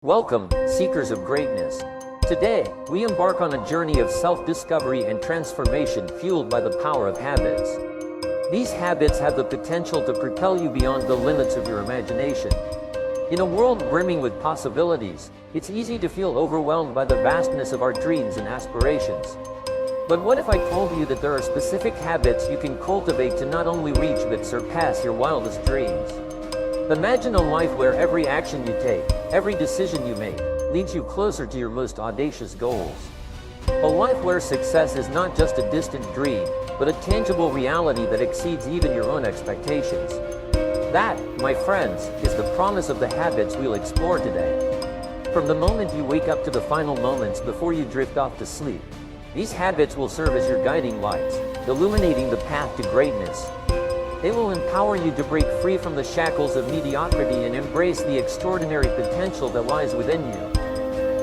Welcome, seekers of greatness. Today, we embark on a journey of self-discovery and transformation fueled by the power of habits. These habits have the potential to propel you beyond the limits of your imagination. In a world brimming with possibilities, it's easy to feel overwhelmed by the vastness of our dreams and aspirations. But what if I told you that there are specific habits you can cultivate to not only reach but surpass your wildest dreams? Imagine a life where every action you take, every decision you make, leads you closer to your most audacious goals. A life where success is not just a distant dream, but a tangible reality that exceeds even your own expectations. That, my friends, is the promise of the habits we'll explore today. From the moment you wake up to the final moments before you drift off to sleep, these habits will serve as your guiding lights, illuminating the path to greatness. They will empower you to break free from the shackles of mediocrity and embrace the extraordinary potential that lies within you.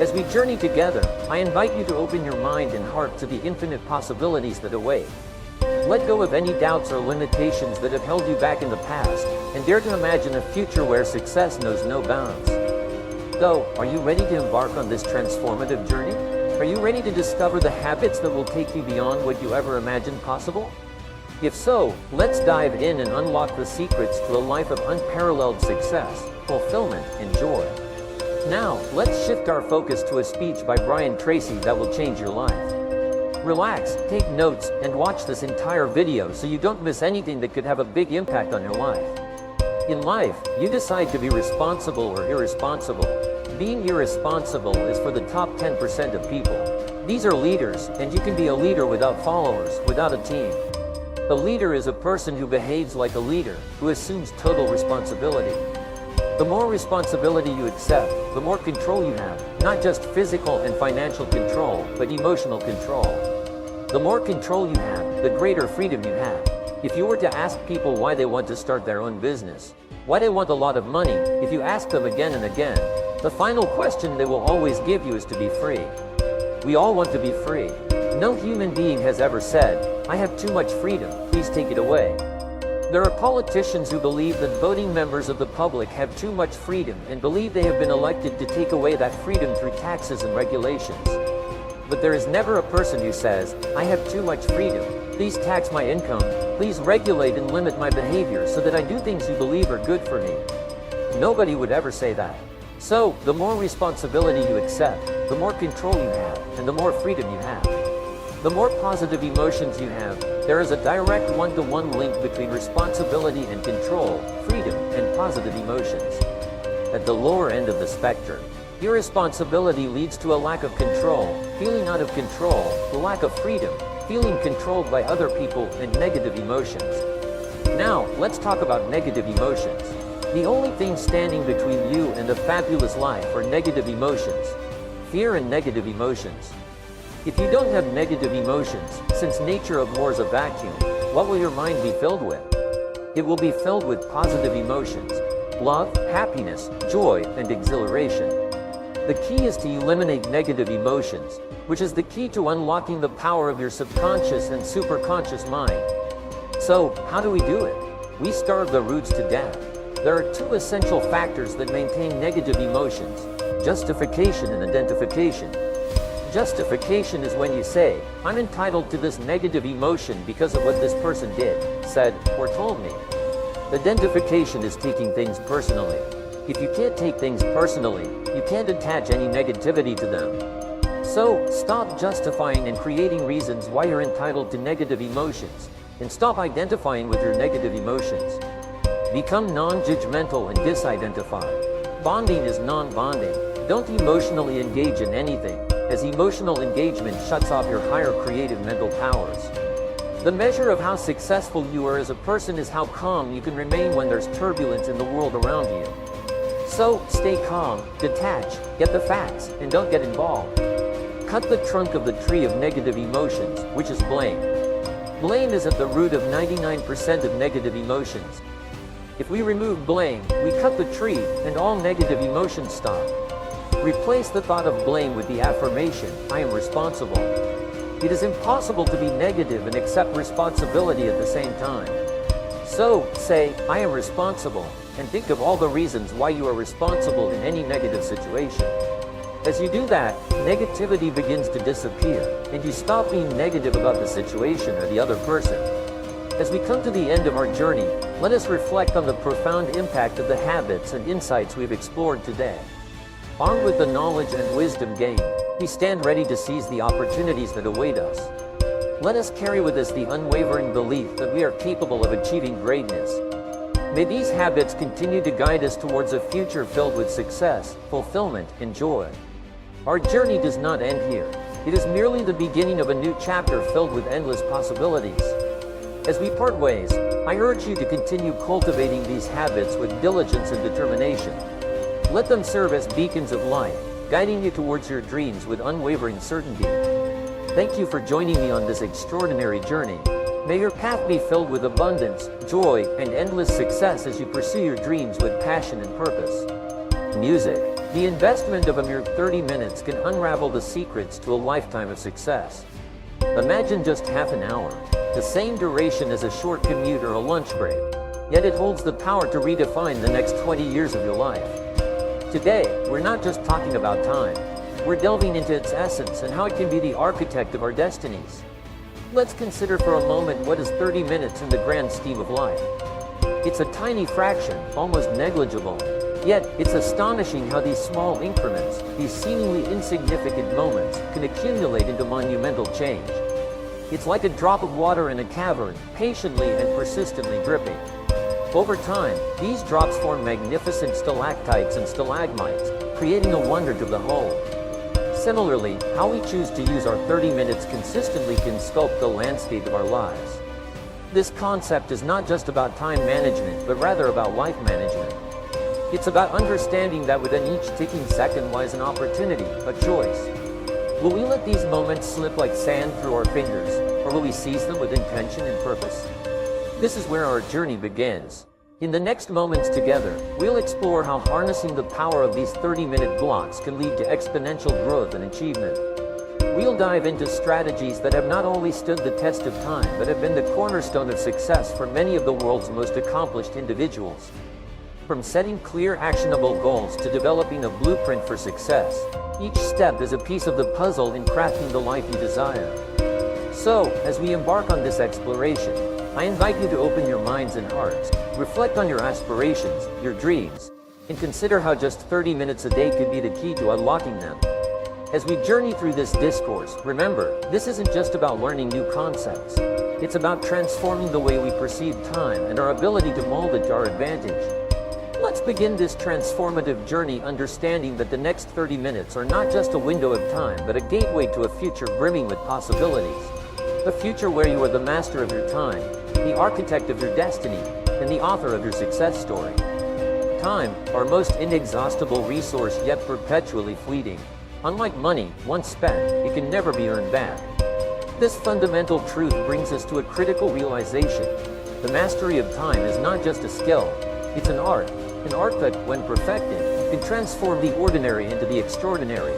As we journey together, I invite you to open your mind and heart to the infinite possibilities that await. Let go of any doubts or limitations that have held you back in the past, and dare to imagine a future where success knows no bounds. So, are you ready to embark on this transformative journey? Are you ready to discover the habits that will take you beyond what you ever imagined possible? If so, let's dive in and unlock the secrets to a life of unparalleled success, fulfillment, and joy. Now, let's shift our focus to a speech by Brian Tracy that will change your life. Relax, take notes, and watch this entire video so you don't miss anything that could have a big impact on your life. In life, you decide to be responsible or irresponsible. Being irresponsible is for the top 10% of people. These are leaders, and you can be a leader without followers, without a team. A leader is a person who behaves like a leader, who assumes total responsibility. The more responsibility you accept, the more control you have, not just physical and financial control, but emotional control. The more control you have, the greater freedom you have. If you were to ask people why they want to start their own business, why they want a lot of money, if you ask them again and again, the final question they will always give you is to be free. We all want to be free. No human being has ever said, "I have too much freedom, please take it away." There are politicians who believe that voting members of the public have too much freedom and believe they have been elected to take away that freedom through taxes and regulations. But there is never a person who says, "I have too much freedom, please tax my income, please regulate and limit my behavior so that I do things you believe are good for me." Nobody would ever say that. So, the more responsibility you accept, the more control you have, and the more freedom you have. The more positive emotions you have, there is a direct one-to-one link between responsibility and control, freedom, and positive emotions. At the lower end of the spectrum, irresponsibility leads to a lack of control, feeling out of control, the lack of freedom, feeling controlled by other people, and negative emotions. Now, let's talk about negative emotions. The only thing standing between you and a fabulous life are negative emotions. Fear and negative emotions. If you don't have negative emotions, since nature abhors a vacuum, what will your mind be filled with? It will be filled with positive emotions, love, happiness, joy, and exhilaration. The key is to eliminate negative emotions, which is the key to unlocking the power of your subconscious and superconscious mind. So, how do we do it? We starve the roots to death. There are two essential factors that maintain negative emotions: justification and identification. Justification is when you say, "I'm entitled to this negative emotion because of what this person did, said, or told me." Identification is taking things personally. If you can't take things personally, you can't attach any negativity to them. So, stop justifying and creating reasons why you're entitled to negative emotions, and stop identifying with your negative emotions. Become non-judgmental and disidentify. Bonding is non-bonding. Don't emotionally engage in anything, as emotional engagement shuts off your higher creative mental powers. The measure of how successful you are as a person is how calm you can remain when there's turbulence in the world around you. So, stay calm, detach, get the facts, and don't get involved. Cut the trunk of the tree of negative emotions, which is blame. Blame is at the root of 99% of negative emotions. If we remove blame, we cut the tree, and all negative emotions stop. Replace the thought of blame with the affirmation, "I am responsible." It is impossible to be negative and accept responsibility at the same time. So, say, "I am responsible. and think of all the reasons why you are responsible in any negative situation. As you do that, negativity begins to disappear, and you stop being negative about the situation or the other person. As we come to the end of our journey, let us reflect on the profound impact of the habits and insights we've explored today. Armed with the knowledge and wisdom gained, we stand ready to seize the opportunities that await us. Let us carry with us the unwavering belief that we are capable of achieving greatness. May these habits continue to guide us towards a future filled with success, fulfillment, and joy. Our journey does not end here. It is merely the beginning of a new chapter filled with endless possibilities. As we part ways, I urge you to continue cultivating these habits with diligence and determination. Let them serve as beacons of light, guiding you towards your dreams with unwavering certainty. Thank you for joining me on this extraordinary journey. May your path be filled with abundance, joy, and endless success as you pursue your dreams with passion and purpose. Music. The investment of a mere 30 minutes can unravel the secrets to a lifetime of success. Imagine just half an hour, the same duration as a short commute or a lunch break, yet it holds the power to redefine the next 20 years of your life. Today, we're not just talking about time. We're delving into its essence and how it can be the architect of our destinies. Let's consider for a moment what is 30 minutes in the grand scheme of life. It's a tiny fraction, almost negligible. Yet, it's astonishing how these small increments, these seemingly insignificant moments, can accumulate into monumental change. It's like a drop of water in a cavern, patiently and persistently dripping. Over time, these drops form magnificent stalactites and stalagmites, creating a wonder to behold. Similarly, how we choose to use our 30 minutes consistently can sculpt the landscape of our lives. This concept is not just about time management, but rather about life management. It's about understanding that within each ticking second lies an opportunity, a choice. Will we let these moments slip like sand through our fingers, or will we seize them with intention and purpose? This is where our journey begins. In the next moments together, we'll explore how harnessing the power of these 30-minute blocks can lead to exponential growth and achievement. We'll dive into strategies that have not only stood the test of time, but have been the cornerstone of success for many of the world's most accomplished individuals. From setting clear, actionable goals to developing a blueprint for success, each step is a piece of the puzzle in crafting the life you desire. So, as we embark on this exploration, I invite you to open your minds and hearts, reflect on your aspirations, your dreams, and consider how just 30 minutes a day could be the key to unlocking them. As we journey through this discourse, remember, this isn't just about learning new concepts. It's about transforming the way we perceive time and our ability to mold it to our advantage. Let's begin this transformative journey understanding that the next 30 minutes are not just a window of time, but a gateway to a future brimming with possibilities. A future where you are the master of your time, the architect of your destiny, and the author of your success story. Time, our most inexhaustible resource yet perpetually fleeting. Unlike money, once spent, it can never be earned back. This fundamental truth brings us to a critical realization. The mastery of time is not just a skill, it's an art that, when perfected, can transform the ordinary into the extraordinary.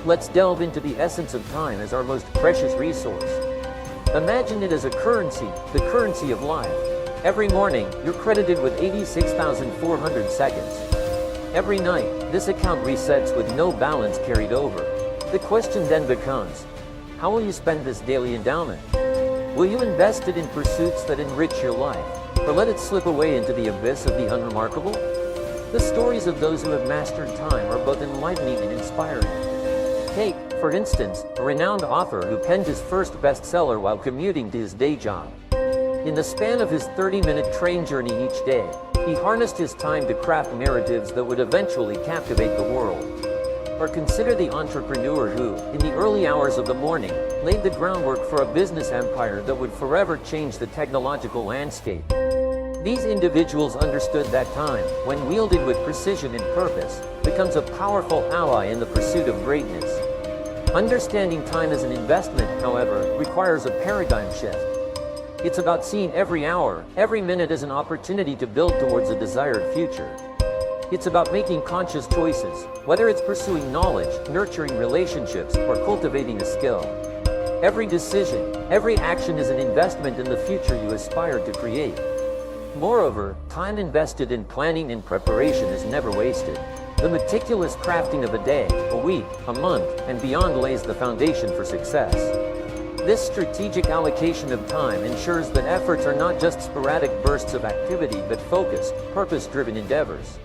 Let's delve into the essence of time as our most precious resource. Imagine it as a currency, the currency of life. Every morning, you're credited with 86,400 seconds. Every night, this account resets with no balance carried over. The question then becomes, how will you spend this daily endowment? Will you invest it in pursuits that enrich your life, or let it slip away into the abyss of the unremarkable? The stories of those who have mastered time are both enlightening and inspiring. Take, for instance, a renowned author who penned his first bestseller while commuting to his day job. In the span of his 30-minute train journey each day, he harnessed his time to craft narratives that would eventually captivate the world. Or consider the entrepreneur who, in the early hours of the morning, laid the groundwork for a business empire that would forever change the technological landscape. These individuals understood that time, when wielded with precision and purpose, becomes a powerful ally in the pursuit of greatness. Understanding time as an investment, however, requires a paradigm shift. It's about seeing every hour, every minute as an opportunity to build towards a desired future. It's about making conscious choices, whether it's pursuing knowledge, nurturing relationships, or cultivating a skill. Every decision, every action is an investment in the future you aspire to create. Moreover, time invested in planning and preparation is never wasted. The meticulous crafting of a day, a week, a month, and beyond lays the foundation for success. This strategic allocation of time ensures that efforts are not just sporadic bursts of activity but focused, purpose-driven endeavors.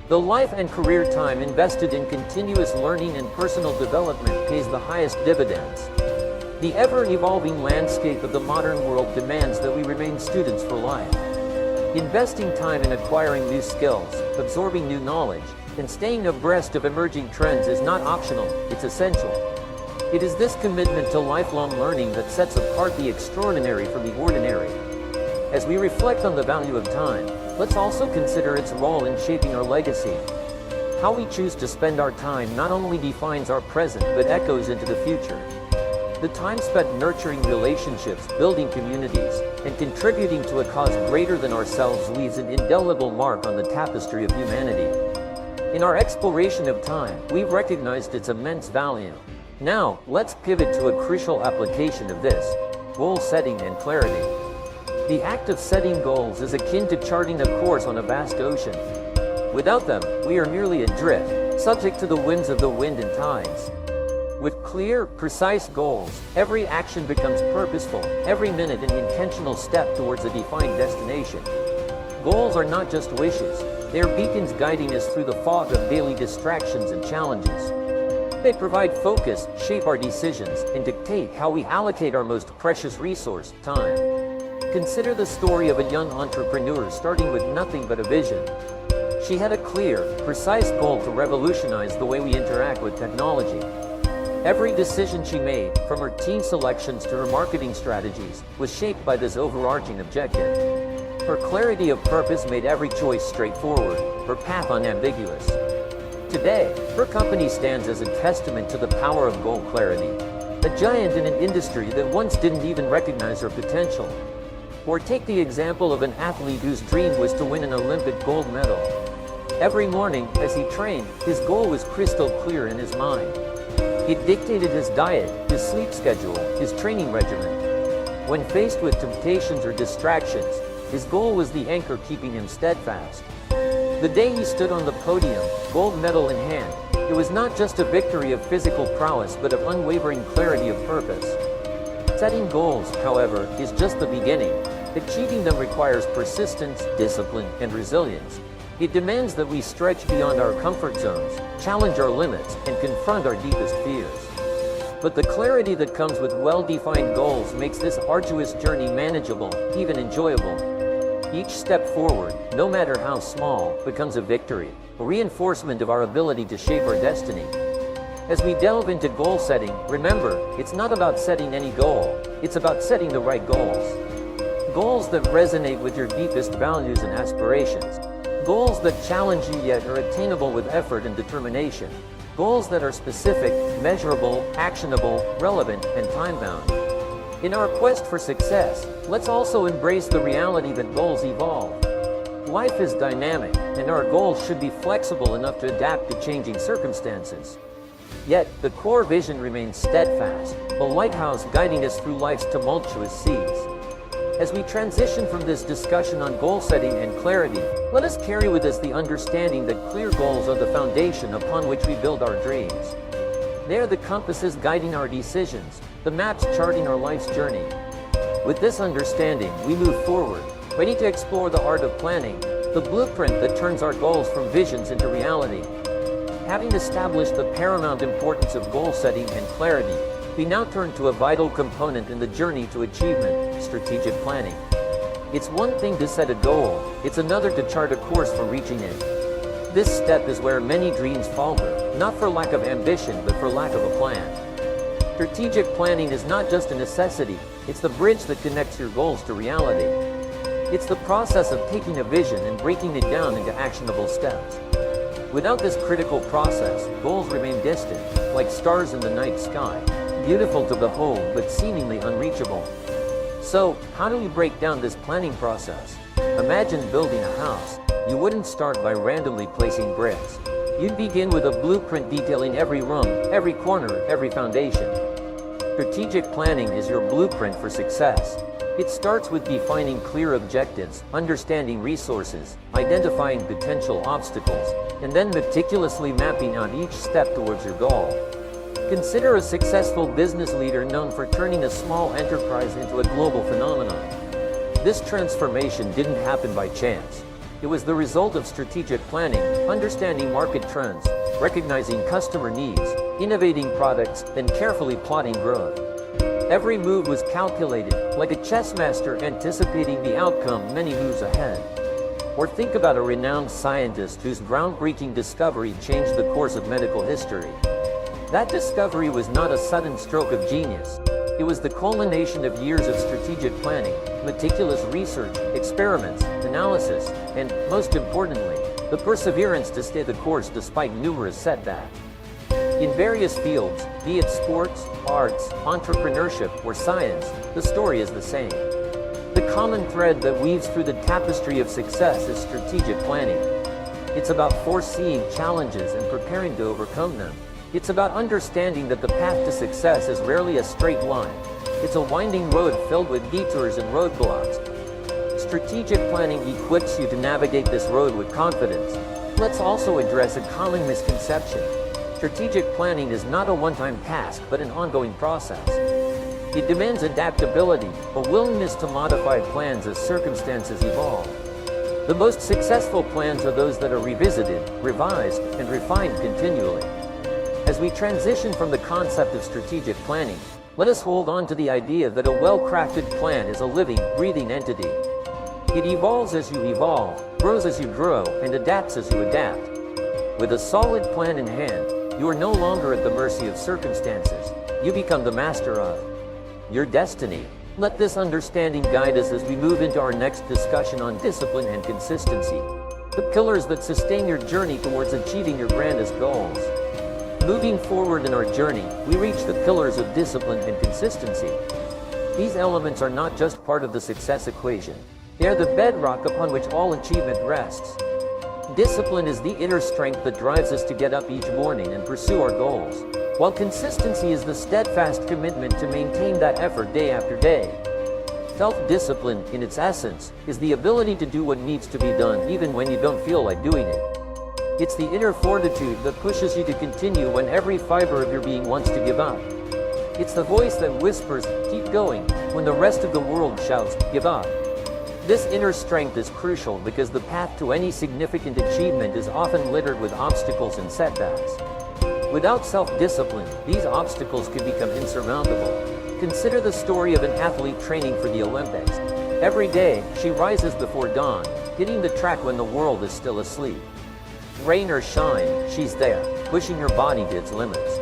The life and career time invested in continuous learning and personal development pays the highest dividends. The ever-evolving landscape of the modern world demands that we remain students for life. Investing time in acquiring new skills, absorbing new knowledge, and staying abreast of emerging trends is not optional, it's essential. It is this commitment to lifelong learning that sets apart the extraordinary from the ordinary. As we reflect on the value of time, let's also consider its role in shaping our legacy. How we choose to spend our time not only defines our present but echoes into the future. The time spent nurturing relationships, building communities, and contributing to a cause greater than ourselves leaves an indelible mark on the tapestry of humanity. In our exploration of time, we've recognized its immense value. Now, let's pivot to a crucial application of this: goal setting and clarity. The act of setting goals is akin to charting a course on a vast ocean. Without them, we are merely adrift, subject to the whims of the wind and tides. With clear, precise goals, every action becomes purposeful, every minute an intentional step towards a defined destination. Goals are not just wishes, they are beacons guiding us through the fog of daily distractions and challenges. They provide focus, shape our decisions, and dictate how we allocate our most precious resource, time. Consider the story of a young entrepreneur starting with nothing but a vision. She had a clear, precise goal to revolutionize the way we interact with technology. Every decision she made, from her team selections to her marketing strategies, was shaped by this overarching objective. Her clarity of purpose made every choice straightforward, her path unambiguous. Today, her company stands as a testament to the power of goal clarity, a giant in an industry that once didn't even recognize her potential. Or take the example of an athlete whose dream was to win an Olympic gold medal. Every morning, as he trained, his goal was crystal clear in his mind. It dictated his diet, his sleep schedule, his training regimen. When faced with temptations or distractions, his goal was the anchor keeping him steadfast. The day he stood on the podium, gold medal in hand, it was not just a victory of physical prowess but of unwavering clarity of purpose. Setting goals, however, is just the beginning. Achieving them requires persistence, discipline, and resilience. It demands that we stretch beyond our comfort zones, challenge our limits, and confront our deepest fears. But the clarity that comes with well-defined goals makes this arduous journey manageable, even enjoyable. Each step forward, no matter how small, becomes a victory, a reinforcement of our ability to shape our destiny. As we delve into goal setting, remember, it's not about setting any goal, it's about setting the right goals. Goals that resonate with your deepest values and aspirations. Goals that challenge you yet are attainable with effort and determination. Goals that are specific, measurable, actionable, relevant, and time-bound. In our quest for success, let's also embrace the reality that goals evolve. Life is dynamic, and our goals should be flexible enough to adapt to changing circumstances. Yet, the core vision remains steadfast, a lighthouse guiding us through life's tumultuous seas. As we transition from this discussion on goal setting and clarity, let us carry with us the understanding that clear goals are the foundation upon which we build our dreams. They are the compasses guiding our decisions, the maps charting our life's journey. With this understanding, we move forward, ready to explore the art of planning, the blueprint that turns our goals from visions into reality. Having established the paramount importance of goal setting and clarity, we now turn to a vital component in the journey to achievement: strategic planning. It's one thing to set a goal, it's another to chart a course for reaching it. This step is where many dreams falter, not for lack of ambition but for lack of a plan. Strategic planning is not just a necessity, it's the bridge that connects your goals to reality. It's the process of taking a vision and breaking it down into actionable steps. Without this critical process, goals remain distant, like stars in the night sky, beautiful to behold but seemingly unreachable. So, how do we break down this planning process? Imagine building a house. You wouldn't start by randomly placing bricks. You'd begin with a blueprint detailing every room, every corner, every foundation. Strategic planning is your blueprint for success. It starts with defining clear objectives, understanding resources, identifying potential obstacles, and then meticulously mapping out each step towards your goal. Consider a successful business leader known for turning a small enterprise into a global phenomenon. This transformation didn't happen by chance. It was the result of strategic planning, understanding market trends, recognizing customer needs, innovating products, and carefully plotting growth. Every move was calculated, like a chess master anticipating the outcome many moves ahead. Or think about a renowned scientist whose groundbreaking discovery changed the course of medical history. That discovery was not a sudden stroke of genius. It was the culmination of years of strategic planning, meticulous research, experiments, analysis, and, most importantly, the perseverance to stay the course despite numerous setbacks. In various fields, be it sports, arts, entrepreneurship, or science, the story is the same. The common thread that weaves through the tapestry of success is strategic planning. It's about foreseeing challenges and preparing to overcome them. It's about understanding that the path to success is rarely a straight line. It's a winding road filled with detours and roadblocks. Strategic planning equips you to navigate this road with confidence. Let's also address a common misconception. Strategic planning is not a one-time task, but an ongoing process. It demands adaptability, a willingness to modify plans as circumstances evolve. The most successful plans are those that are revisited, revised, and refined continually. As we transition from the concept of strategic planning, let us hold on to the idea that a well-crafted plan is a living, breathing entity. It evolves as you evolve, grows as you grow, and adapts as you adapt. With a solid plan in hand, you are no longer at the mercy of circumstances. You become the master of your destiny. Let this understanding guide us as we move into our next discussion on discipline and consistency, the pillars that sustain your journey towards achieving your grandest goals. Moving forward in our journey, we reach the pillars of discipline and consistency. These elements are not just part of the success equation. They are the bedrock upon which all achievement rests. Discipline is the inner strength that drives us to get up each morning and pursue our goals, while consistency is the steadfast commitment to maintain that effort day after day. Self-discipline, in its essence, is the ability to do what needs to be done even when you don't feel like doing it. It's the inner fortitude that pushes you to continue when every fiber of your being wants to give up. It's the voice that whispers, "Keep going," when the rest of the world shouts, "Give up." This inner strength is crucial because the path to any significant achievement is often littered with obstacles and setbacks. Without self-discipline, these obstacles can become insurmountable. Consider the story of an athlete training for the Olympics. Every day, she rises before dawn, hitting the track when the world is still asleep. Rain or shine, she's there, pushing her body to its limits.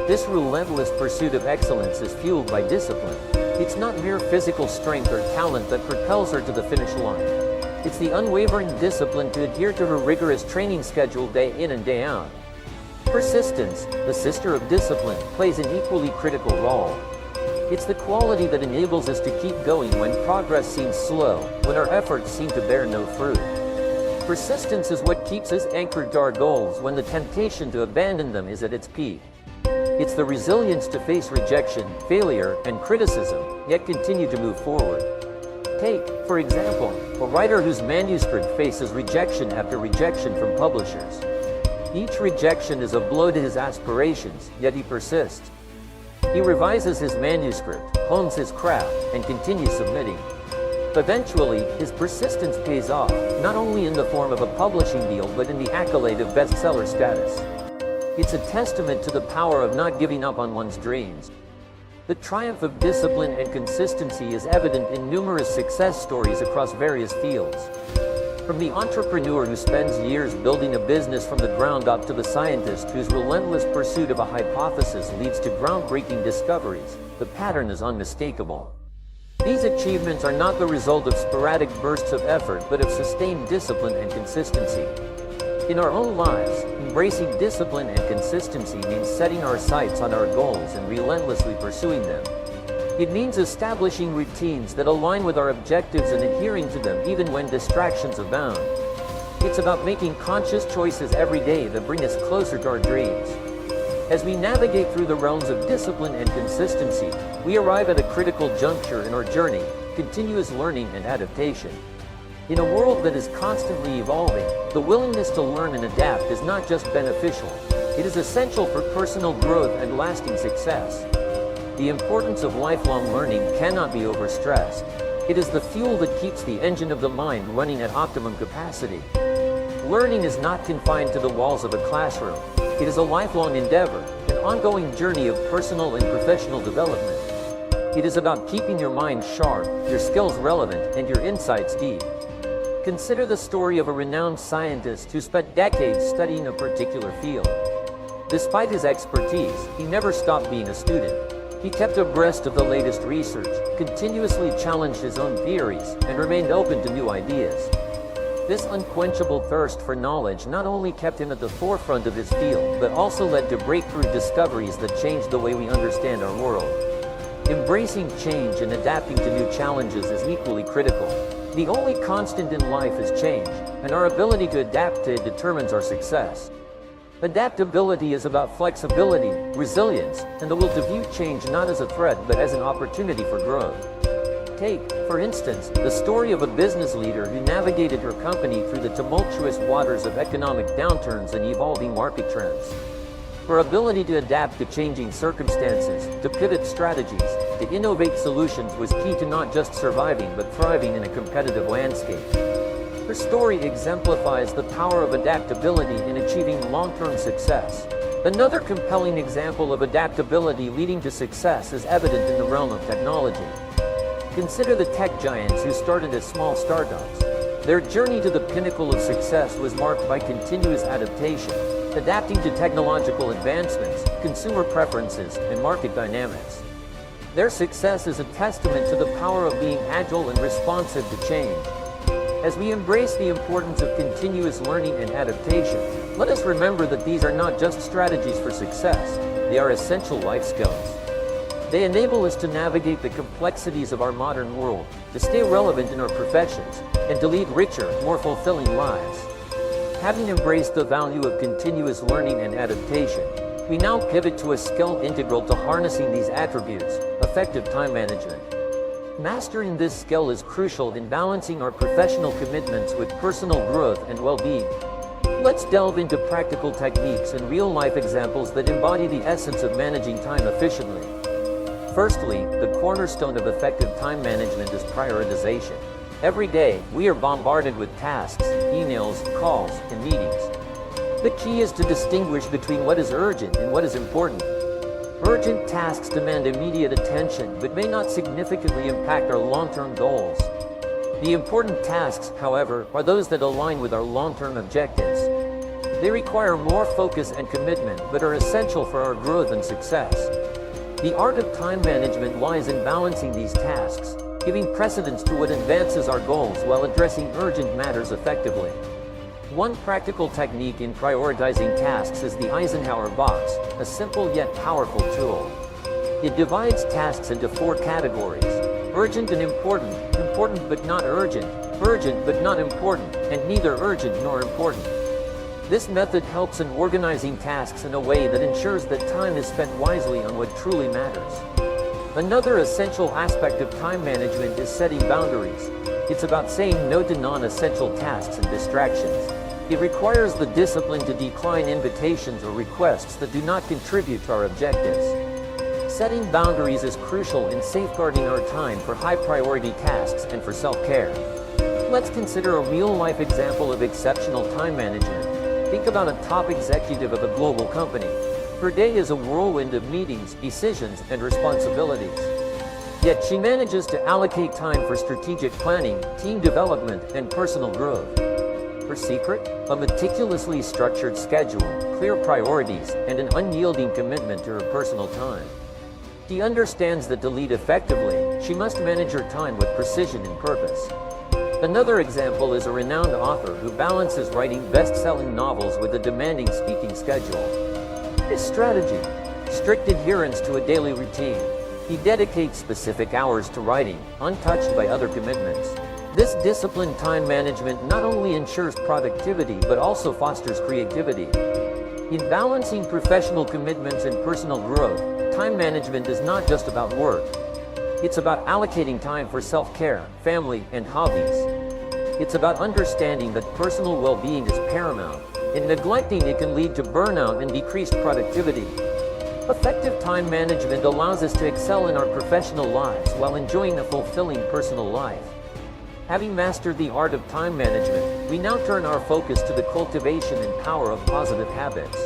This relentless pursuit of excellence is fueled by discipline. It's not mere physical strength or talent that propels her to the finish line. It's the unwavering discipline to adhere to her rigorous training schedule day in and day out. Persistence, the sister of discipline, plays an equally critical role. It's the quality that enables us to keep going when progress seems slow, when our efforts seem to bear no fruit. Persistence is what keeps us anchored to our goals when the temptation to abandon them is at its peak. It's the resilience to face rejection, failure, and criticism, yet continue to move forward. Take, for example, a writer whose manuscript faces rejection after rejection from publishers. Each rejection is a blow to his aspirations, yet he persists. He revises his manuscript, hones his craft, and continues submitting. Eventually, his persistence pays off, not only in the form of a publishing deal but in the accolade of bestseller status. It's a testament to the power of not giving up on one's dreams. The triumph of discipline and consistency is evident in numerous success stories across various fields. From the entrepreneur who spends years building a business from the ground up to the scientist whose relentless pursuit of a hypothesis leads to groundbreaking discoveries, the pattern is unmistakable. These achievements are not the result of sporadic bursts of effort but of sustained discipline and consistency. In our own lives, embracing discipline and consistency means setting our sights on our goals and relentlessly pursuing them. It means establishing routines that align with our objectives and adhering to them even when distractions abound. It's about making conscious choices every day that bring us closer to our dreams. As we navigate through the realms of discipline and consistency, we arrive at a critical juncture in our journey: continuous learning and adaptation. In a world that is constantly evolving, the willingness to learn and adapt is not just beneficial, it is essential for personal growth and lasting success. The importance of lifelong learning cannot be overstressed. It is the fuel that keeps the engine of the mind running at optimum capacity. Learning is not confined to the walls of a classroom. It is a lifelong endeavor, an ongoing journey of personal and professional development. It is about keeping your mind sharp, your skills relevant, and your insights deep. Consider the story of a renowned scientist who spent decades studying a particular field. Despite his expertise, he never stopped being a student. He kept abreast of the latest research, continuously challenged his own theories, and remained open to new ideas. This unquenchable thirst for knowledge not only kept him at the forefront of his field, but also led to breakthrough discoveries that changed the way we understand our world. Embracing change and adapting to new challenges is equally critical. The only constant in life is change, and our ability to adapt to it determines our success. Adaptability is about flexibility, resilience, and the will to view change not as a threat but as an opportunity for growth. Take, for instance, the story of a business leader who navigated her company through the tumultuous waters of economic downturns and evolving market trends. Her ability to adapt to changing circumstances, to pivot strategies, to innovate solutions was key to not just surviving but thriving in a competitive landscape. Her story exemplifies the power of adaptability in achieving long-term success. Another compelling example of adaptability leading to success is evident in the realm of technology. Consider the tech giants who started as small startups. Their journey to the pinnacle of success was marked by continuous adaptation, adapting to technological advancements, consumer preferences, and market dynamics. Their success is a testament to the power of being agile and responsive to change. As we embrace the importance of continuous learning and adaptation, let us remember that these are not just strategies for success, they are essential life skills. They enable us to navigate the complexities of our modern world, to stay relevant in our professions, and to lead richer, more fulfilling lives. Having embraced the value of continuous learning and adaptation, we now pivot to a skill integral to harnessing these attributes: effective time management. Mastering this skill is crucial in balancing our professional commitments with personal growth and well-being. Let's delve into practical techniques and real-life examples that embody the essence of managing time efficiently. Firstly, the cornerstone of effective time management is prioritization. Every day, we are bombarded with tasks, emails, calls, and meetings. The key is to distinguish between what is urgent and what is important. Urgent tasks demand immediate attention but may not significantly impact our long-term goals. The important tasks, however, are those that align with our long-term objectives. They require more focus and commitment but are essential for our growth and success. The art of time management lies in balancing these tasks, giving precedence to what advances our goals while addressing urgent matters effectively. One practical technique in prioritizing tasks is the Eisenhower box, a simple yet powerful tool. It divides tasks into 4 categories: urgent and important, important but not urgent, urgent but not important, and neither urgent nor important. This method helps in organizing tasks in a way that ensures that time is spent wisely on what truly matters. Another essential aspect of time management is setting boundaries. It's about saying no to non-essential tasks and distractions. It requires the discipline to decline invitations or requests that do not contribute to our objectives. Setting boundaries is crucial in safeguarding our time for high-priority tasks and for self-care. Let's consider a real-life example of exceptional time management. Think about a top executive of a global company. Her day is a whirlwind of meetings, decisions, and responsibilities. Yet she manages to allocate time for strategic planning, team development, and personal growth. Her secret? A meticulously structured schedule, clear priorities, and an unyielding commitment to her personal time. She understands that to lead effectively, she must manage her time with precision and purpose. Another example is a renowned author who balances writing best-selling novels with a demanding speaking schedule. His strategy: strict adherence to a daily routine. He dedicates specific hours to writing, untouched by other commitments. This disciplined time management not only ensures productivity but also fosters creativity. In balancing professional commitments and personal growth, time management is not just about work. It's about allocating time for self-care, family, and hobbies. It's about understanding that personal well-being is paramount, and neglecting it can lead to burnout and decreased productivity. Effective time management allows us to excel in our professional lives while enjoying a fulfilling personal life. Having mastered the art of time management, we now turn our focus to the cultivation and power of positive habits.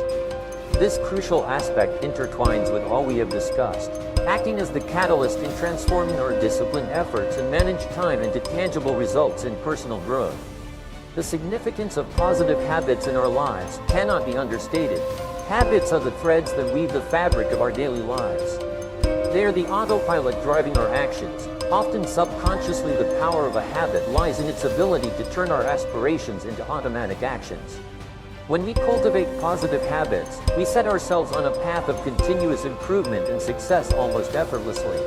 This crucial aspect intertwines with all we have discussed, acting as the catalyst in transforming our disciplined efforts and manage time into tangible results in personal growth. The significance of positive habits in our lives cannot be understated. Habits are the threads that weave the fabric of our daily lives. They are the autopilot driving our actions. Often subconsciously, the power of a habit lies in its ability to turn our aspirations into automatic actions. When we cultivate positive habits, we set ourselves on a path of continuous improvement and success almost effortlessly.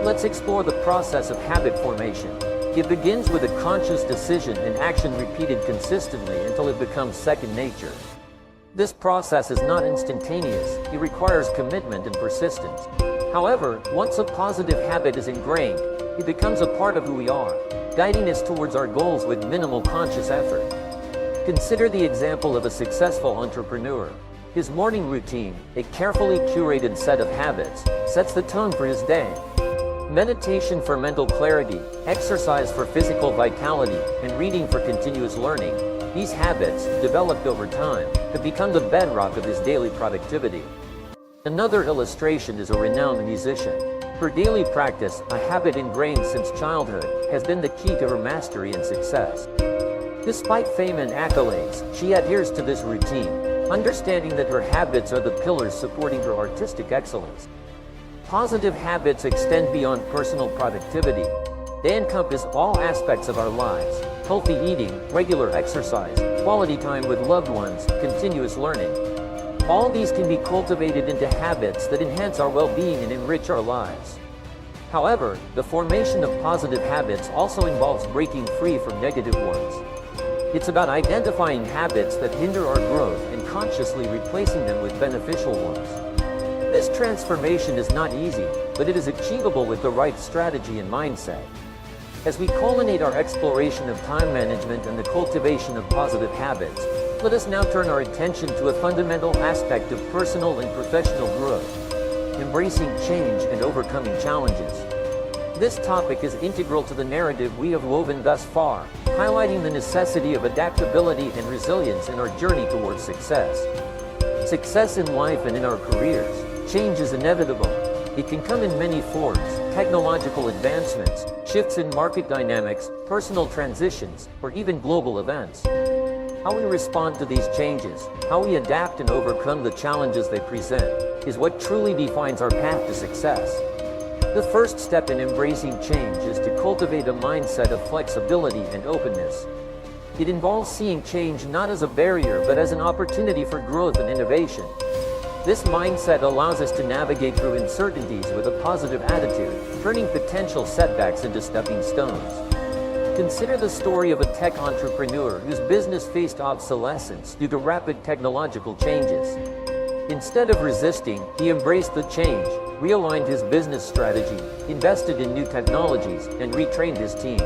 Let's explore the process of habit formation. It begins with a conscious decision and action repeated consistently until it becomes second nature. This process is not instantaneous. It requires commitment and persistence. However, once a positive habit is ingrained, it becomes a part of who we are, guiding us towards our goals with minimal conscious effort. Consider the example of a successful entrepreneur. His morning routine, a carefully curated set of habits, sets the tone for his day. Meditation for mental clarity, exercise for physical vitality, and reading for continuous learning. These habits, developed over time, have become the bedrock of his daily productivity. Another illustration is a renowned musician. Her daily practice, a habit ingrained since childhood, has been the key to her mastery and success. Despite fame and accolades, she adheres to this routine, understanding that her habits are the pillars supporting her artistic excellence. Positive habits extend beyond personal productivity. They encompass all aspects of our lives: healthy eating, regular exercise, quality time with loved ones, continuous learning. All these can be cultivated into habits that enhance our well-being and enrich our lives. However, the formation of positive habits also involves breaking free from negative ones. It's about identifying habits that hinder our growth and consciously replacing them with beneficial ones. This transformation is not easy, but it is achievable with the right strategy and mindset. As we culminate our exploration of time management and the cultivation of positive habits, let us now turn our attention to a fundamental aspect of personal and professional growth: embracing change and overcoming challenges. This topic is integral to the narrative we have woven thus far, highlighting the necessity of adaptability and resilience in our journey towards success. Success in life and in our careers. Change is inevitable. It can come in many forms: technological advancements, shifts in market dynamics, personal transitions, or even global events. How we respond to these changes, how we adapt and overcome the challenges they present, is what truly defines our path to success. The first step in embracing change is to cultivate a mindset of flexibility and openness. It involves seeing change not as a barrier but as an opportunity for growth and innovation. This mindset allows us to navigate through uncertainties with a positive attitude, turning potential setbacks into stepping stones. Consider the story of a tech entrepreneur whose business faced obsolescence due to rapid technological changes. Instead of resisting, he embraced the change, realigned his business strategy, invested in new technologies, and retrained his team.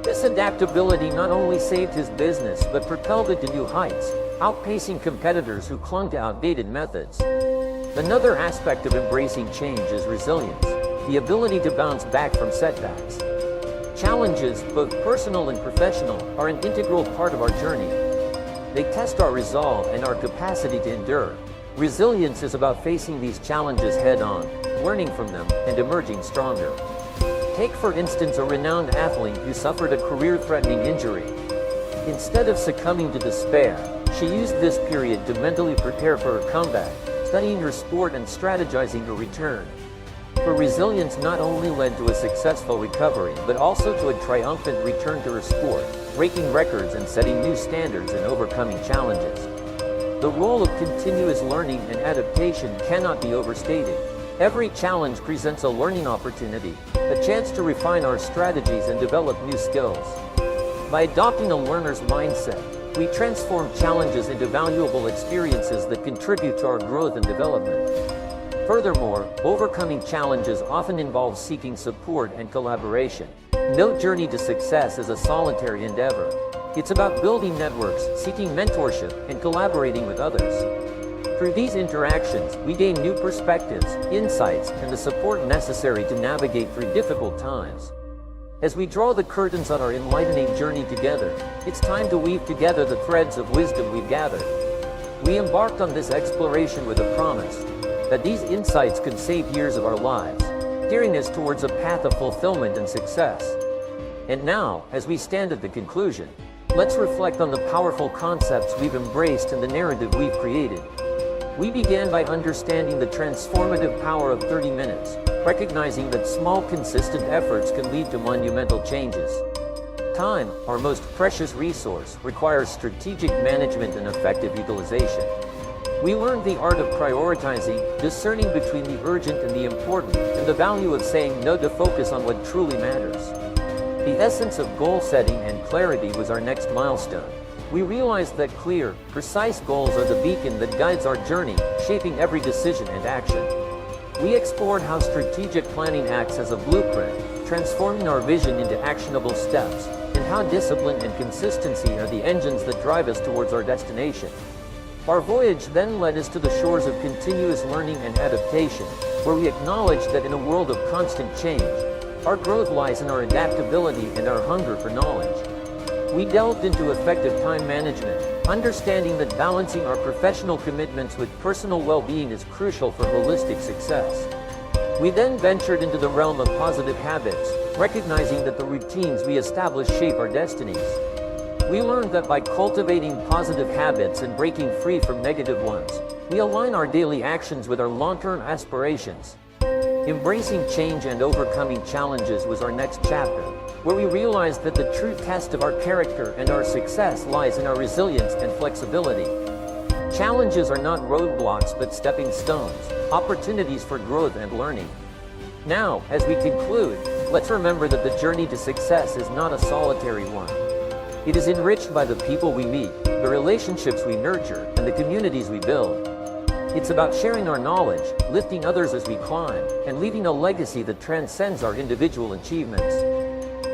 This adaptability not only saved his business but propelled it to new heights, outpacing competitors who clung to outdated methods. Another aspect of embracing change is resilience, the ability to bounce back from setbacks. Challenges, both personal and professional, are an integral part of our journey. They test our resolve and our capacity to endure. Resilience is about facing these challenges head-on, learning from them, and emerging stronger. Take, for instance, a renowned athlete who suffered a career-threatening injury. Instead of succumbing to despair, she used this period to mentally prepare for her comeback, studying her sport and strategizing her return. Her resilience not only led to a successful recovery but also to a triumphant return to her sport, breaking records and setting new standards in overcoming challenges. The role of continuous learning and adaptation cannot be overstated. Every challenge presents a learning opportunity, a chance to refine our strategies and develop new skills. By adopting a learner's mindset, We transform challenges into valuable experiences that contribute to our growth and development. Furthermore, overcoming challenges often involves seeking support and collaboration. No journey to success is a solitary endeavor. It's about building networks, seeking mentorship, and collaborating with others. Through these interactions, we gain new perspectives, insights, and the support necessary to navigate through difficult times. As we draw the curtains on our enlightening journey together, it's time to weave together the threads of wisdom we've gathered. We embarked on this exploration with a promise that these insights could save years of our lives, steering us towards a path of fulfillment and success. And now, as we stand at the conclusion, let's reflect on the powerful concepts we've embraced and the narrative we've created. We began by understanding the transformative power of 30 minutes, recognizing that small, consistent efforts can lead to monumental changes. Time, our most precious resource, requires strategic management and effective utilization. We learned the art of prioritizing, discerning between the urgent and the important, and the value of saying no to focus on what truly matters. The essence of goal setting and clarity was our next milestone. We realized that clear, precise goals are the beacon that guides our journey, shaping every decision and action. We explored how strategic planning acts as a blueprint, transforming our vision into actionable steps, and how discipline and consistency are the engines that drive us towards our destination. Our voyage then led us to the shores of continuous learning and adaptation, where we acknowledged that in a world of constant change, our growth lies in our adaptability and our hunger for knowledge. We delved into effective time management, understanding that balancing our professional commitments with personal well-being is crucial for holistic success. We then ventured into the realm of positive habits, recognizing that the routines we establish shape our destinies. We learned that by cultivating positive habits and breaking free from negative ones, we align our daily actions with our long-term aspirations. Embracing change and overcoming challenges was our next chapter, where we realized that the true test of our character and our success lies in our resilience and flexibility. Challenges are not roadblocks but stepping stones, opportunities for growth and learning. Now, as we conclude, let's remember that the journey to success is not a solitary one. It is enriched by the people we meet, the relationships we nurture, and the communities we build. It's about sharing our knowledge, lifting others as we climb, and leaving a legacy that transcends our individual achievements.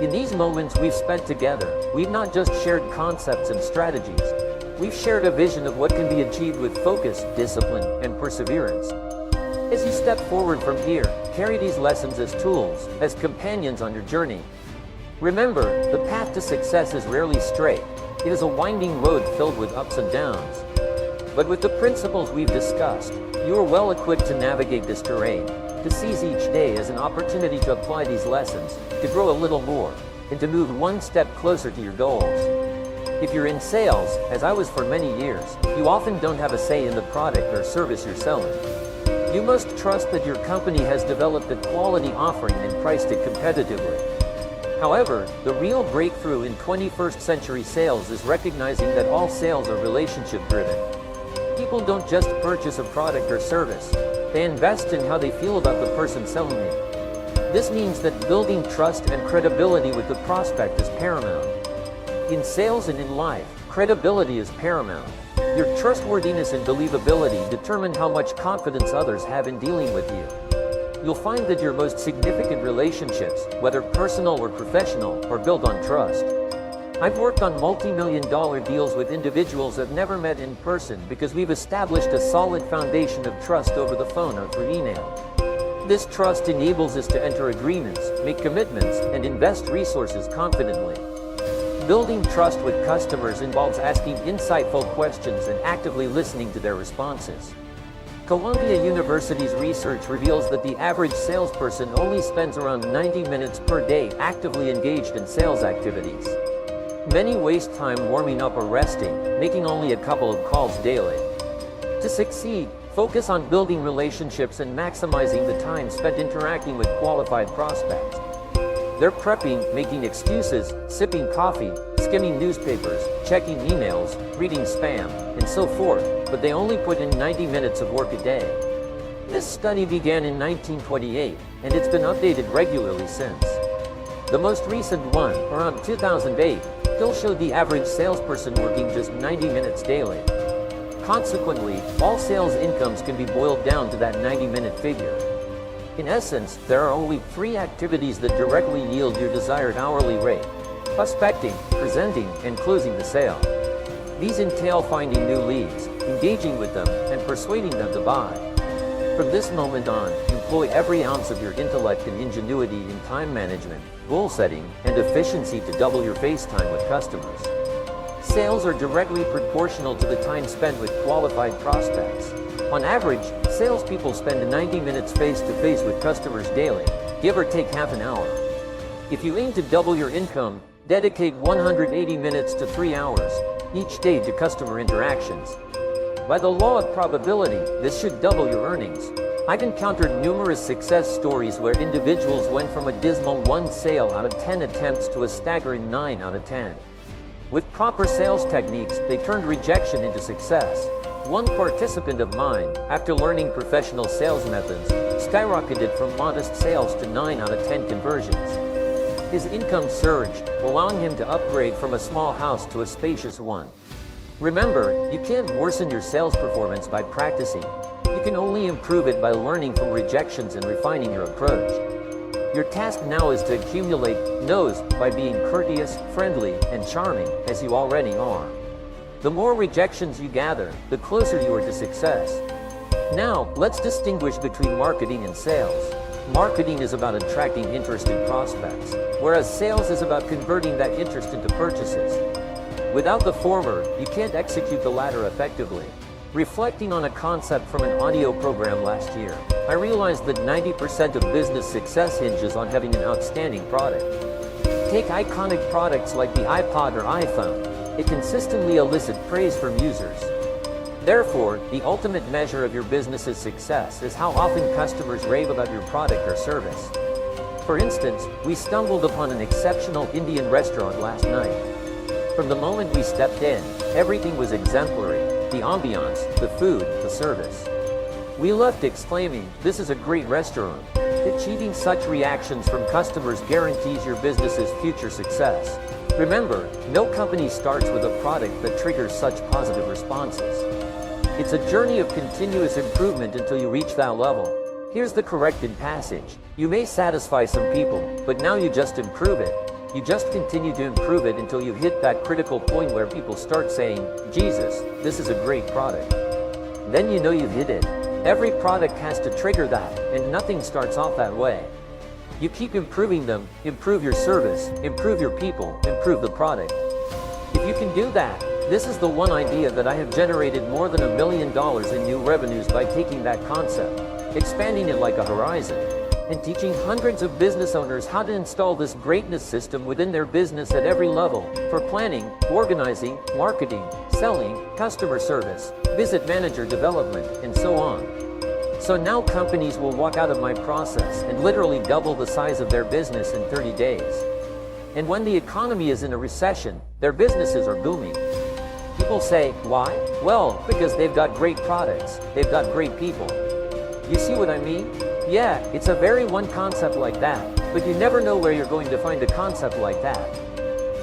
In these moments we've spent together, we've not just shared concepts and strategies. We've shared a vision of what can be achieved with focus, discipline, and perseverance. As you step forward from here, carry these lessons as tools, as companions on your journey. Remember, the path to success is rarely straight. It is a winding road filled with ups and downs. But with the principles we've discussed, you are well equipped to navigate this terrain, to seize each day as an opportunity to apply these lessons, to grow a little more, and to move one step closer to your goals. If you're in sales, as I was for many years, you often don't have a say in the product or service you're selling. You must trust that your company has developed a quality offering and priced it competitively. However, the real breakthrough in 21st century sales is recognizing that all sales are relationship-driven. People don't just purchase a product or service, they invest in how they feel about the person selling it. This means that building trust and credibility with the prospect is paramount. In sales and in life, credibility is paramount. Your trustworthiness and believability determine how much confidence others have in dealing with you. You'll find that your most significant relationships, whether personal or professional, are built on trust. I've worked on multi-million-dollar deals with individuals I've never met in person because we've established a solid foundation of trust over the phone or through email. This trust enables us to enter agreements, make commitments, and invest resources confidently. Building trust with customers involves asking insightful questions and actively listening to their responses. Columbia University's research reveals that the average salesperson only spends around 90 minutes per day actively engaged in sales activities. Many waste time warming up or resting, making only a couple of calls daily. To succeed, focus on building relationships and maximizing the time spent interacting with qualified prospects. They're prepping, making excuses, sipping coffee, skimming newspapers, checking emails, reading spam, and so forth, but they only put in 90 minutes of work a day. This study began in 1928, and it's been updated regularly since. The most recent one, around 2008, still showed the average salesperson working just 90 minutes daily. Consequently, all sales incomes can be boiled down to that 90-minute figure. In essence, there are only 3 activities that directly yield your desired hourly rate: prospecting, presenting, and closing the sale. These entail finding new leads, engaging with them, and persuading them to buy. From this moment on, employ every ounce of your intellect and ingenuity in time management, goal setting, and efficiency to double your face time with customers. Sales are directly proportional to the time spent with qualified prospects. On average, salespeople spend 90 minutes face-to-face with customers daily, give or take half an hour. If you aim to double your income, dedicate 180 minutes to 3 hours each day to customer interactions. By the law of probability, this should double your earnings. I've encountered numerous success stories where individuals went from a dismal 1 sale out of 10 attempts to a staggering 9 out of 10. With proper sales techniques, they turned rejection into success. One participant of mine, after learning professional sales methods, skyrocketed from modest sales to 9 out of 10 conversions. His income surged, allowing him to upgrade from a small house to a spacious one. Remember, you can't worsen your sales performance by practicing. You can only improve it by learning from rejections and refining your approach. Your task now is to accumulate no's by being courteous, friendly, and charming, as you already are. The more rejections you gather, the closer you are to success. Now, let's distinguish between marketing and sales. Marketing is about attracting interested prospects, whereas sales is about converting that interest into purchases. Without the former, you can't execute the latter effectively. Reflecting on a concept from an audio program last year, I realized that 90% of business success hinges on having an outstanding product. Take iconic products like the iPod or iPhone. It consistently elicits praise from users. Therefore, the ultimate measure of your business's success is how often customers rave about your product or service. For instance, we stumbled upon an exceptional Indian restaurant last night. From the moment we stepped in, everything was exemplary: the ambiance, the food, the service. We left exclaiming, "This is a great restaurant." Achieving such reactions from customers guarantees your business's future success. Remember, no company starts with a product that triggers such positive responses. It's a journey of continuous improvement until you reach that level. Here's the corrected passage. You may satisfy some people, but now you just improve it. You just continue to improve it until you hit that critical point where people start saying, "Jesus, this is a great product." Then you know you've hit it. Every product has to trigger that, and nothing starts off that way. You keep improving them, improve your service, improve your people, improve the product. If you can do that, this is the one idea that I have generated more than $1 million in new revenues by taking that concept, expanding it like a horizon, and teaching hundreds of business owners how to install this greatness system within their business at every level, for planning, organizing, marketing, selling, customer service, visit manager development, and so on. So now companies will walk out of my process and literally double the size of their business in 30 days. And when the economy is in a recession, their businesses are booming. People say, why? Well, because they've got great products, they've got great people. You see what I mean? Yeah, it's a very one concept like that, but you never know where you're going to find a concept like that.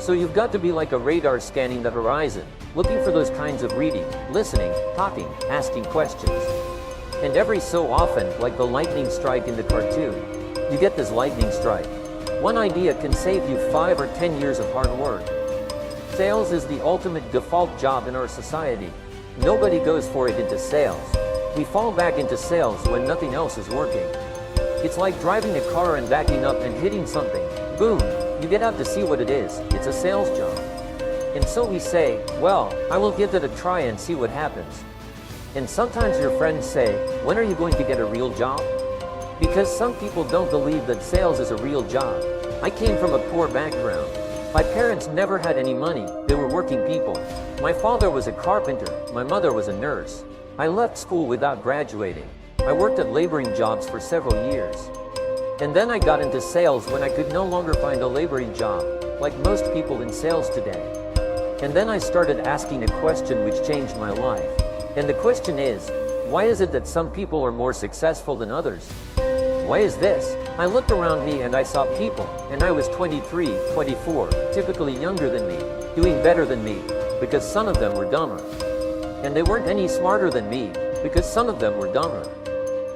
So you've got to be like a radar scanning the horizon, looking for those kinds of reading, listening, talking, asking questions. And every so often, like the lightning strike in the cartoon, you get this lightning strike. One idea can save you 5 or 10 years of hard work. Sales is the ultimate default job in our society. Nobody goes for it into sales. We fall back into sales when nothing else is working. It's like driving a car and backing up and hitting something. Boom! You get out to see what it is. It's a sales job. And so we say, well, I will give it a try and see what happens. And sometimes your friends say, when are you going to get a real job? Because some people don't believe that sales is a real job. I came from a poor background. My parents never had any money. They were working people. My father was a carpenter. My mother was a nurse. I left school without graduating. I worked at laboring jobs for several years. And then I got into sales when I could no longer find a laboring job, like most people in sales today. And then I started asking a question which changed my life. And the question is, why is it that some people are more successful than others? Why is this? I looked around me and I saw people, and I was 23, 24, typically younger than me. doing better than me, because some of them were dumber. And they weren't any smarter than me, because some of them were dumber.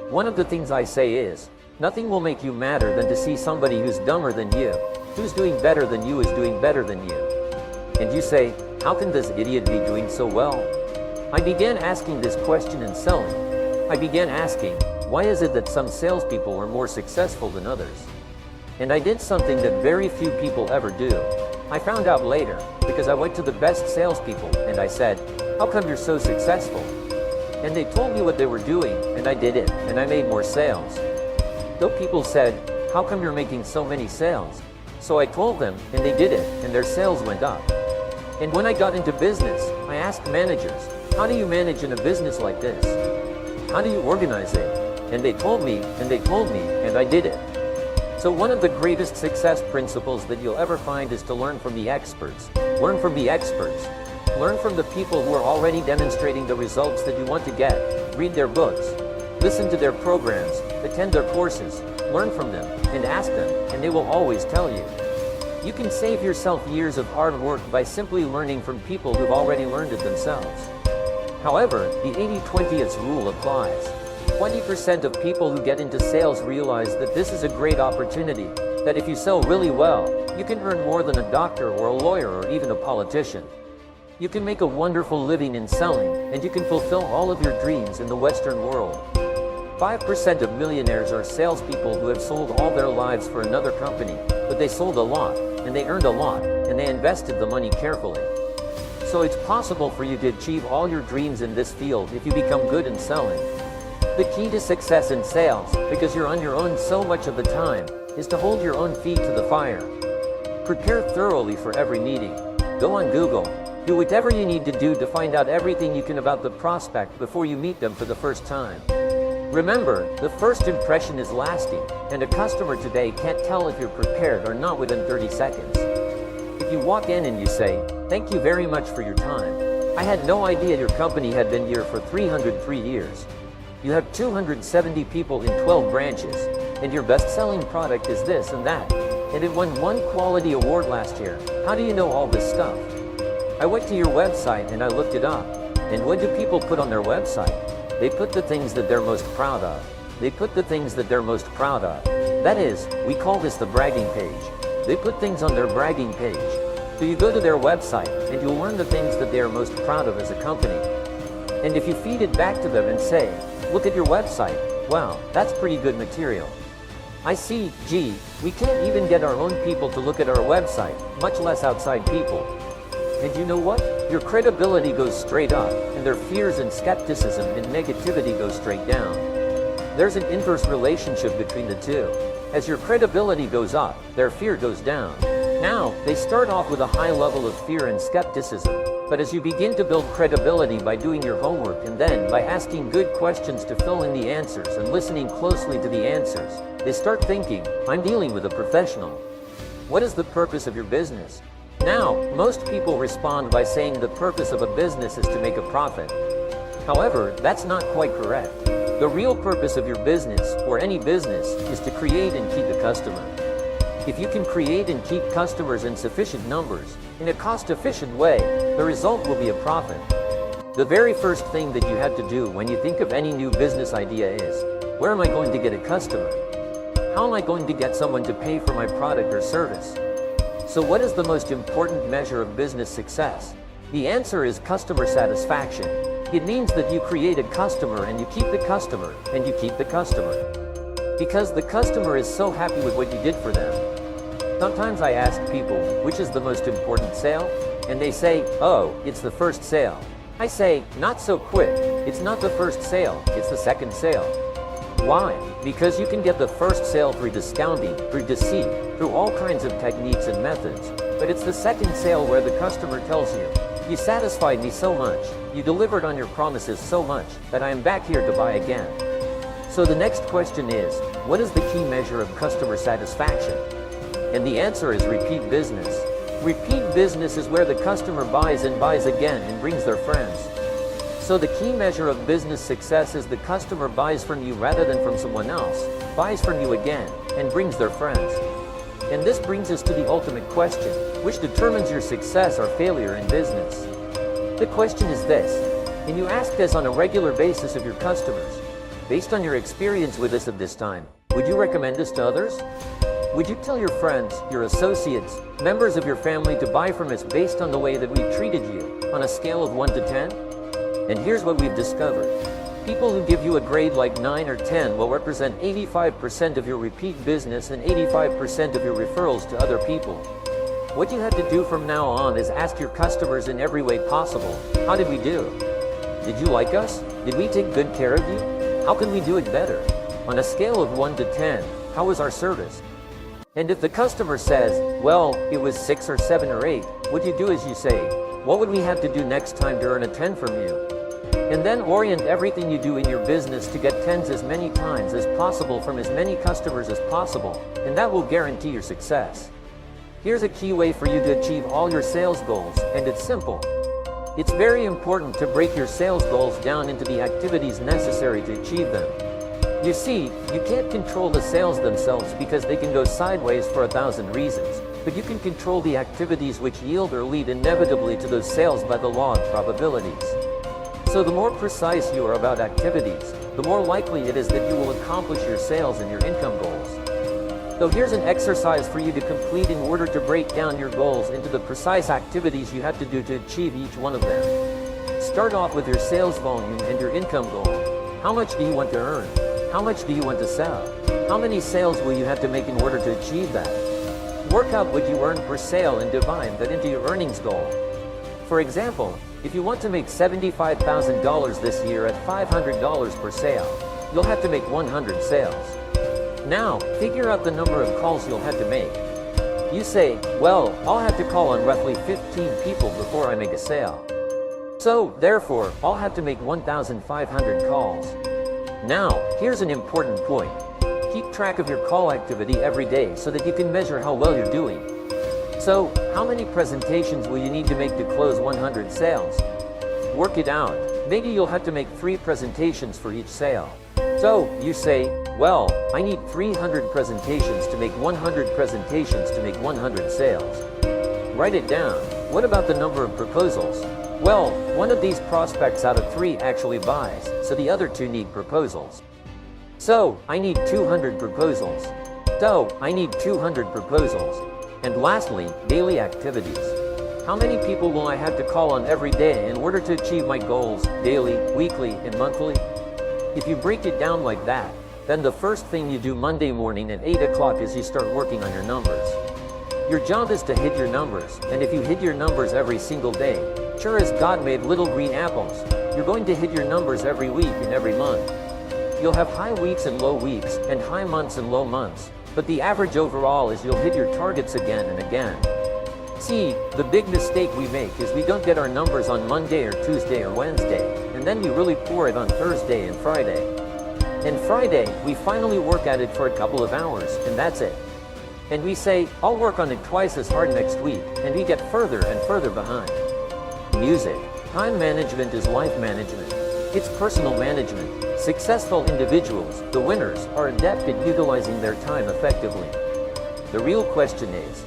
One of the things I say is, nothing will make you madder than to see somebody who's dumber than you, who's doing better than you is doing better than you. And you say, how can this idiot be doing so well? I began asking this question in selling. I began asking, why is it that some salespeople are more successful than others? And I did something that very few people ever do. I found out later, because I went to the best salespeople, and I said, how come you're so successful? And they told me what they were doing, and I did it, and I made more sales. Though people said, how come you're making so many sales? So I told them, and they did it, and their sales went up. And when I got into business, I asked managers, how do you manage in a business like this? How do you organize it? And they told me, and they told me, and I did it. So one of the greatest success principles that you'll ever find is to learn from the experts. Learn from the experts. Learn from the people who are already demonstrating the results that you want to get. Read their books. Listen to their programs. Attend their courses. Learn from them, and ask them, and they will always tell you. You can save yourself years of hard work by simply learning from people who've already learned it themselves. However, the 80-20 rule applies. 20% of people who get into sales realize that this is a great opportunity, that if you sell really well, you can earn more than a doctor or a lawyer or even a politician. You can make a wonderful living in selling, and you can fulfill all of your dreams in the Western world. 5% of millionaires are salespeople who have sold all their lives for another company, but they sold a lot, and they earned a lot, and they invested the money carefully. So it's possible for you to achieve all your dreams in this field if you become good in selling. The key to success in sales, because you're on your own so much of the time, is to hold your own feet to the fire. Prepare thoroughly for every meeting. Go on Google. Do whatever you need to do to find out everything you can about the prospect before you meet them for the first time. Remember, the first impression is lasting, and a customer today can't tell if you're prepared or not within 30 seconds. If you walk in and you say, "Thank you very much for your time. I had no idea your company had been here for 303 years. You have 270 people in 12 branches, and your best-selling product is this and that, and it won one quality award last year. How do you know all this stuff? I went to your website and I looked it up. And what do people put on their website? They put the things that they're most proud of. They put the things that they're most proud of. That is, we call this the bragging page. They put things on their bragging page. So you go to their website and you'll learn the things that they are most proud of as a company. And if you feed it back to them and say, look at your website, wow, that's pretty good material. I see, gee, we can't even get our own people to look at our website, much less outside people. And you know what? Your credibility goes straight up, and their fears and skepticism and negativity go straight down. There's an inverse relationship between the two. As your credibility goes up, their fear goes down. Now, they start off with a high level of fear and skepticism, but as you begin to build credibility by doing your homework and then by asking good questions to fill in the answers and listening closely to the answers, they start thinking, I'm dealing with a professional. What is the purpose of your business? Now, most people respond by saying the purpose of a business is to make a profit. However, that's not quite correct. The real purpose of your business, or any business, is to create and keep a customer. If you can create and keep customers in sufficient numbers, in a cost-efficient way, the result will be a profit. The very first thing that you have to do when you think of any new business idea is, where am I going to get a customer? How am I going to get someone to pay for my product or service? So what is the most important measure of business success? The answer is customer satisfaction. It means that you create a customer and you keep the customer and you keep the customer. Because the customer is so happy with what you did for them. Sometimes I ask people, which is the most important sale? And they say, oh, it's the first sale. I say, not so quick. It's not the first sale, it's the second sale. Why? Because you can get the first sale through discounting, through deceit, through all kinds of techniques and methods. But it's the second sale where the customer tells you, you satisfied me so much, you delivered on your promises so much, that I am back here to buy again. So the next question is, what is the key measure of customer satisfaction? And the answer is repeat business. Repeat business is where the customer buys and buys again and brings their friends. So the key measure of business success is the customer buys from you rather than from someone else, buys from you again, and brings their friends. And this brings us to the ultimate question, which determines your success or failure in business. The question is this: can you ask this on a regular basis of your customers? Based on your experience with us at this time, would you recommend this to others? Would you tell your friends, your associates, members of your family to buy from us based on the way that we treated you, on a scale of 1 to 10? And here's what we've discovered. People who give you a grade like 9 or 10 will represent 85% of your repeat business and 85% of your referrals to other people. What you have to do from now on is ask your customers in every way possible, how did we do? Did you like us? Did we take good care of you? How can we do it better? On a scale of 1 to 10, how was our service? And if the customer says, well, it was 6 or 7 or 8, what you do is you say, what would we have to do next time to earn a 10 from you? And then orient everything you do in your business to get 10s as many times as possible from as many customers as possible, and that will guarantee your success. Here's a key way for you to achieve all your sales goals, and it's simple. It's very important to break your sales goals down into the activities necessary to achieve them. You see, you can't control the sales themselves because they can go sideways for 1,000 reasons, but you can control the activities which yield or lead inevitably to those sales by the law of probabilities. So the more precise you are about activities, the more likely it is that you will accomplish your sales and your income goals. So here's an exercise for you to complete in order to break down your goals into the precise activities you have to do to achieve each one of them. Start off with your sales volume and your income goal. How much do you want to earn? How much do you want to sell? How many sales will you have to make in order to achieve that? Work out what you earn per sale and divide that into your earnings goal. For example, if you want to make $75,000 this year at $500 per sale, you'll have to make 100 sales. Now, figure out the number of calls you'll have to make. You say, well, I'll have to call on roughly 15 people before I make a sale. So, therefore, I'll have to make 1,500 calls. Now, here's an important point. Keep track of your call activity every day so that you can measure how well you're doing. So, how many presentations will you need to make to close 100 sales? Work it out. Maybe you'll have to make 3 presentations for each sale. So, you say, well, I need 300 presentations to make 100 presentations to make 100 sales. Write it down. What about the number of proposals? Well, one of these prospects out of 3 actually buys, so the other 2 need proposals. So, I need 200 proposals. So, I need 200 proposals. And lastly, daily activities. How many people will I have to call on every day in order to achieve my goals, daily, weekly, and monthly? If you break it down like that, then the first thing you do Monday morning at 8 o'clock is you start working on your numbers. Your job is to hit your numbers, and if you hit your numbers every single day, sure as God made little green apples, you're going to hit your numbers every week and every month. You'll have high weeks and low weeks, and high months and low months, but the average overall is you'll hit your targets again and again. See, the big mistake we make is we don't get our numbers on Monday or Tuesday or Wednesday, and then we really pour it on Thursday and Friday. And Friday, we finally work at it for a couple of hours, and that's it. And we say, I'll work on it twice as hard next week, and we get further and further behind. Music. Time management is life management. It's personal management. Successful individuals, the winners, are adept at utilizing their time effectively. The real question is,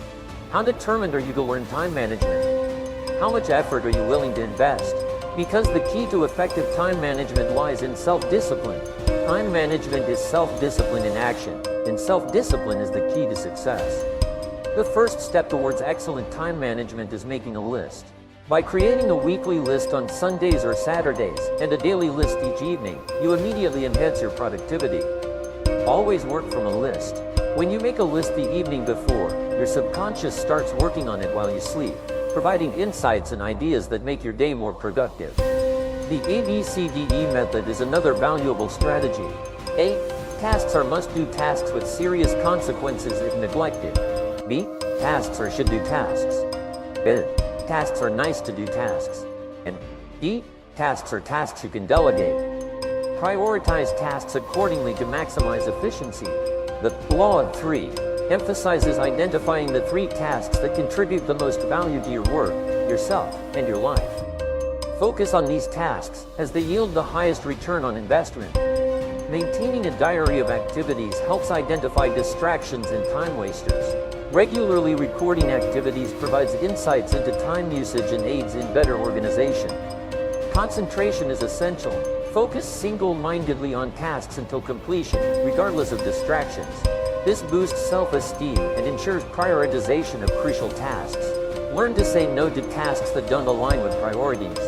how determined are you to learn time management? How much effort are you willing to invest? Because the key to effective time management lies in self-discipline. Time management is self-discipline in action, and self-discipline is the key to success. The first step towards excellent time management is making a list. By creating a weekly list on Sundays or Saturdays, and a daily list each evening, you immediately enhance your productivity. Always work from a list. When you make a list the evening before, your subconscious starts working on it while you sleep, providing insights and ideas that make your day more productive. The ABCDE method is another valuable strategy. A. Tasks are must-do tasks with serious consequences if neglected. B. Tasks are should-do tasks. B. Tasks are nice-to-do tasks. And D. Tasks are tasks you can delegate. Prioritize tasks accordingly to maximize efficiency. The Law of 3 emphasizes identifying the 3 tasks that contribute the most value to your work, yourself, and your life. Focus on these tasks, as they yield the highest return on investment. Maintaining a diary of activities helps identify distractions and time wasters. Regularly recording activities provides insights into time usage and aids in better organization. Concentration is essential. Focus single-mindedly on tasks until completion, regardless of distractions. This boosts self-esteem and ensures prioritization of crucial tasks. Learn to say no to tasks that don't align with priorities.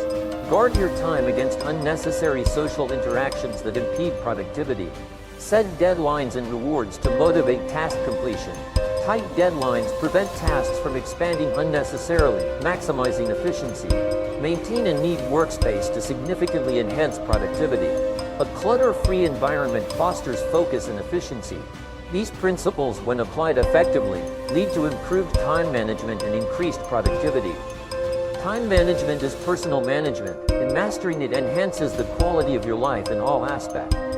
Guard your time against unnecessary social interactions that impede productivity. Set deadlines and rewards to motivate task completion. Tight deadlines prevent tasks from expanding unnecessarily, maximizing efficiency. Maintain a neat workspace to significantly enhance productivity. A clutter-free environment fosters focus and efficiency. These principles, when applied effectively, lead to improved time management and increased productivity. Time management is personal management, and mastering it enhances the quality of your life in all aspects.